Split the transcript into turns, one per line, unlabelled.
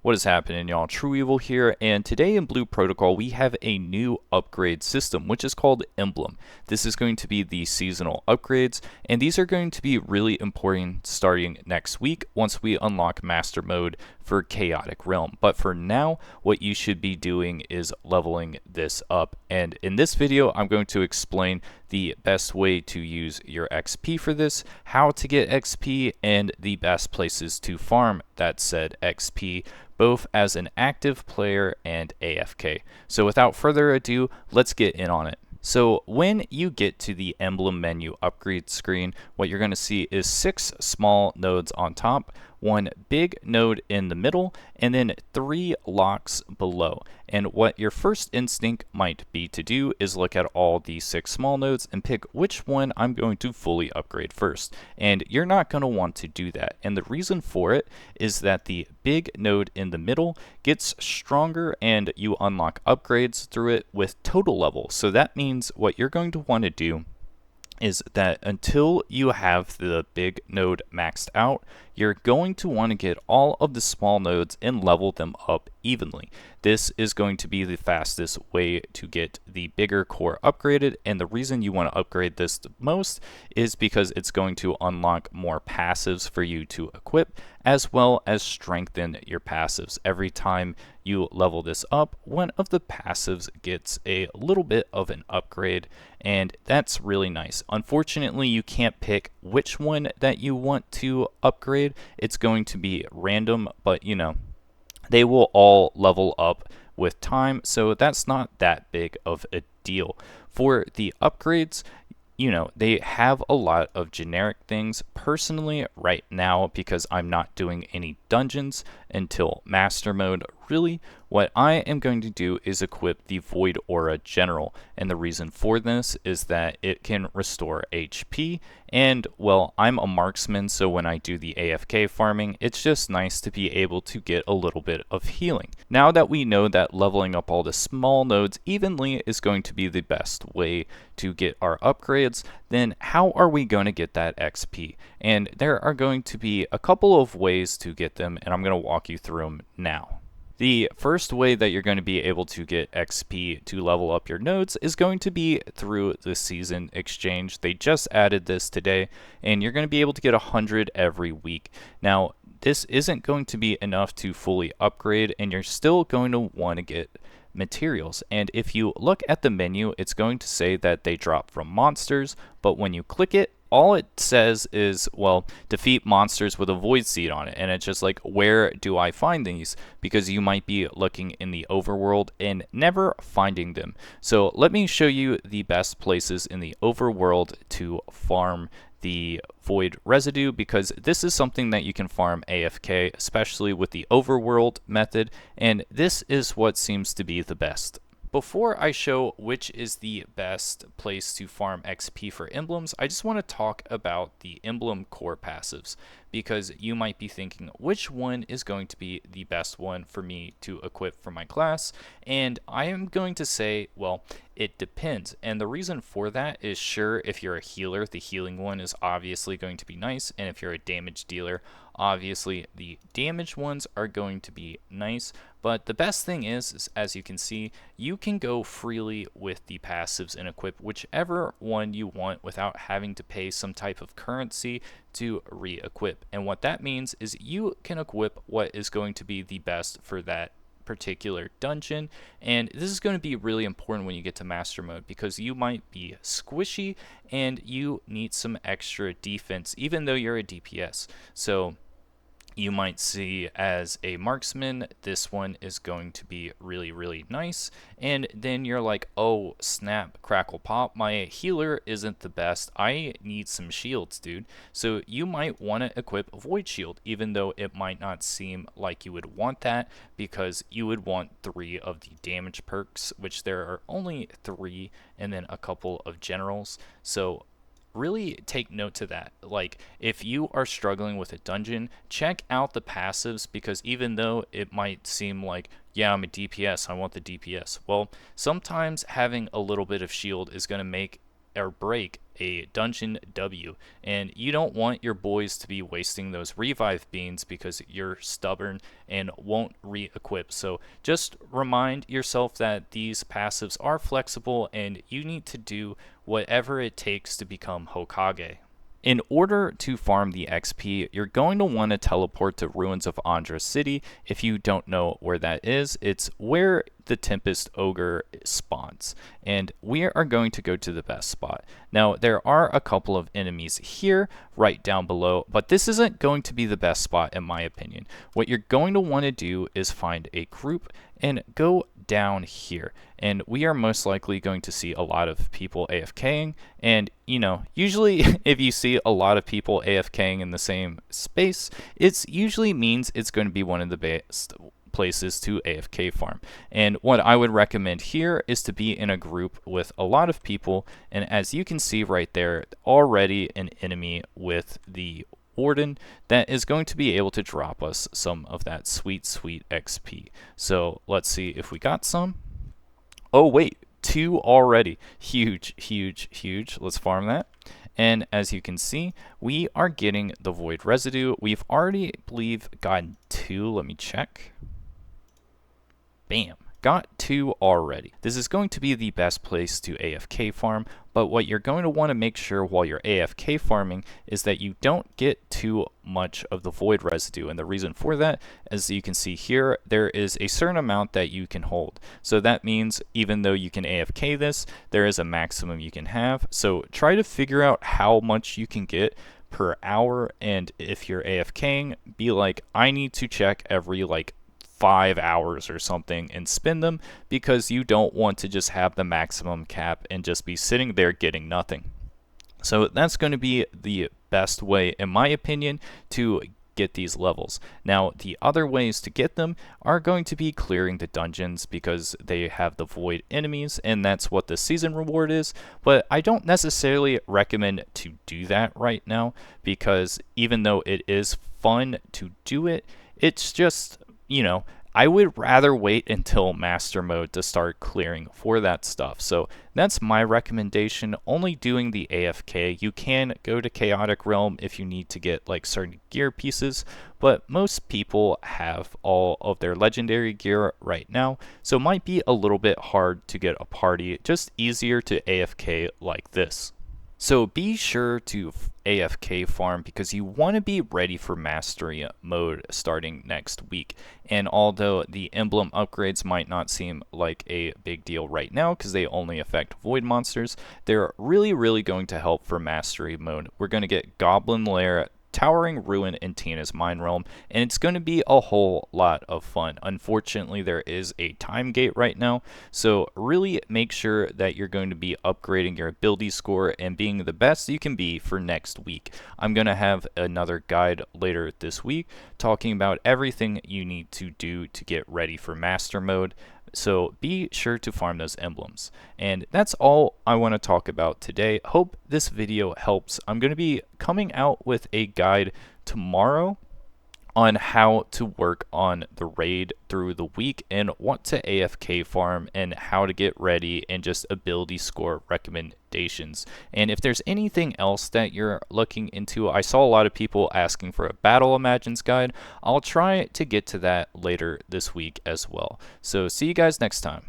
What is happening, y'all? True Evil here, and today in Blue Protocol we have a new upgrade system, which is called Emblem. This is going to be the seasonal upgrades, and these are going to be really important starting next week once we unlock Master Mode for Chaotic Realm. But for now, what you should be doing is leveling this up, and in this video I'm going to explain the best way to use your XP for this, how to get XP, and the best places to farm that said XP, both as an active player and AFK. So without further ado, let's get in on it. So when you get to the emblem menu upgrade screen, what you're going to see is 6 small nodes on top, 1 big node in the middle, and then 3 locks below. And what your first instinct might be to do is look at all the 6 small nodes and pick which one I'm going to fully upgrade first. And you're not going to want to do that. And the reason for it is that the big node in the middle gets stronger and you unlock upgrades through it with total level. So that means what you're going to want to do is that until you have the big node maxed out, you're going to want to get all of the small nodes and level them up evenly. This is going to be the fastest way to get the bigger core upgraded, and the reason you want to upgrade this the most is because it's going to unlock more passives for you to equip, as well as strengthen your passives. Every time you level this up, one of the passives gets a little bit of an upgrade, and that's really nice. Unfortunately, you can't pick which one that you want to upgrade. It's going to be random, but you know, they will all level up with time, so that's not that big of a deal. For the upgrades, you know, they have a lot of generic things. Personally, right now, because I'm not doing any dungeons until Master Mode, really, what I am going to do is equip the Void Aura General. And the reason for this is that it can restore HP. And, well, I'm a marksman, so when I do the AFK farming, it's just nice to be able to get a little bit of healing. Now that we know that leveling up all the small nodes evenly is going to be the best way to get our upgrades, then how are we going to get that XP? And there are going to be a couple of ways to get them, and I'm going to walk you through them now. The first way that you're going to be able to get XP to level up your nodes is going to be through the season exchange. They just added this today, and you're going to be able to get 100 every week. Now, this isn't going to be enough to fully upgrade, and you're still going to want to get materials. And if you look at the menu, it's going to say that they drop from monsters, but when you click it, all it says is, well, defeat monsters with a void seed on it. And it's just like, where do I find these? Because you might be looking in the overworld and never finding them. So let me show you the best places in the overworld to farm the void residue, because this is something that you can farm AFK, especially with the overworld method, and this is what seems to be the best. Before I show which is the best place to farm XP for emblems, I just want to talk about the emblem core passives, because you might be thinking which one is going to be the best one for me to equip for my class, and I am going to say, well, it depends. And the reason for that is, sure, if you're a healer, the healing one is obviously going to be nice, and if you're a damage dealer, obviously the damage ones are going to be nice. But the best thing is, as you can see, you can go freely with the passives and equip whichever one you want without having to pay some type of currency to re-equip. And what that means is you can equip what is going to be the best for that particular dungeon, and this is going to be really important when you get to Master Mode, because you might be squishy and you need some extra defense even though you're a DPS. So you might see as a marksman, this one is going to be really, really nice. And then you're like, oh, snap, crackle, pop, my healer isn't the best. I need some shields, dude. So you might want to equip a Void Shield, even though it might not seem like you would want that, because you would want 3 of the damage perks, which there are only 3, and then a couple of generals. So really take note to that. Like, if you are struggling with a dungeon, check out the passives, because even though it might seem like, yeah, I'm a DPS, I want the DPS, well, sometimes having a little bit of shield is going to make or break a dungeon W, and you don't want your boys to be wasting those revive beans because you're stubborn and won't re-equip. So just remind yourself that these passives are flexible and you need to do whatever it takes to become Hokage. In order to farm the XP, you're going to want to teleport to Ruins of Andra City. If you don't know where that is, it's where the Tempest Ogre spawns. And we are going to go to the best spot. Now, there are a couple of enemies here, right down below, but this isn't going to be the best spot in my opinion. What you're going to want to do is find a group and go down here, and we are most likely going to see a lot of people AFKing. And usually if you see a lot of people AFKing in the same space, it usually means it's going to be one of the best places to AFK farm. And what I would recommend here is to be in a group with a lot of people, and as you can see right there, already an enemy with the Warden that is going to be able to drop us some of that sweet XP. So let's see if we got some. Oh wait, 2 already. Huge. Let's farm that. And as you can see, we are getting the void residue. We've already, I believe, gotten 2. Let me check. Bam. Got 2 already. This is going to be the best place to AFK farm, but what you're going to want to make sure while you're AFK farming is that you don't get too much of the void residue. And the reason for that, as you can see here, there is a certain amount that you can hold. So that means even though you can AFK this, there is a maximum you can have. So try to figure out how much you can get per hour, and if you're AFKing, be like, I need to check every 5 hours or something and spin them, because you don't want to just have the maximum cap and just be sitting there getting nothing. So that's going to be the best way, in my opinion, to get these levels. Now, the other ways to get them are going to be clearing the dungeons, because they have the void enemies, and that's what the season reward is. But I don't necessarily recommend to do that right now, because even though it is fun to do it, it's just, I would rather wait until master mode to start clearing for that stuff. So that's my recommendation, only doing the AFK. You can go to Chaotic Realm if you need to get certain gear pieces, but most people have all of their legendary gear right now, so it might be a little bit hard to get a party, just easier to AFK like this. So be sure to AFK farm, because you want to be ready for mastery mode starting next week. And although the emblem upgrades might not seem like a big deal right now because they only affect void monsters, they're really going to help for mastery mode. We're going to get Goblin Lair, Towering Ruin, and Tina's Mine Realm, and it's going to be a whole lot of fun. Unfortunately, there is a time gate right now, so really make sure that you're going to be upgrading your ability score and being the best you can be for next week. I'm going to have another guide later this week talking about everything you need to do to get ready for master mode. So be sure to farm those emblems. And that's all I want to talk about today. Hope this video helps. I'm going to be coming out with a guide tomorrow on how to work on the raid through the week and what to AFK farm and how to get ready and just ability score recommendations. And if there's anything else that you're looking into, I saw a lot of people asking for a Battle Imagines guide. I'll try to get to that later this week as well. So see you guys next time.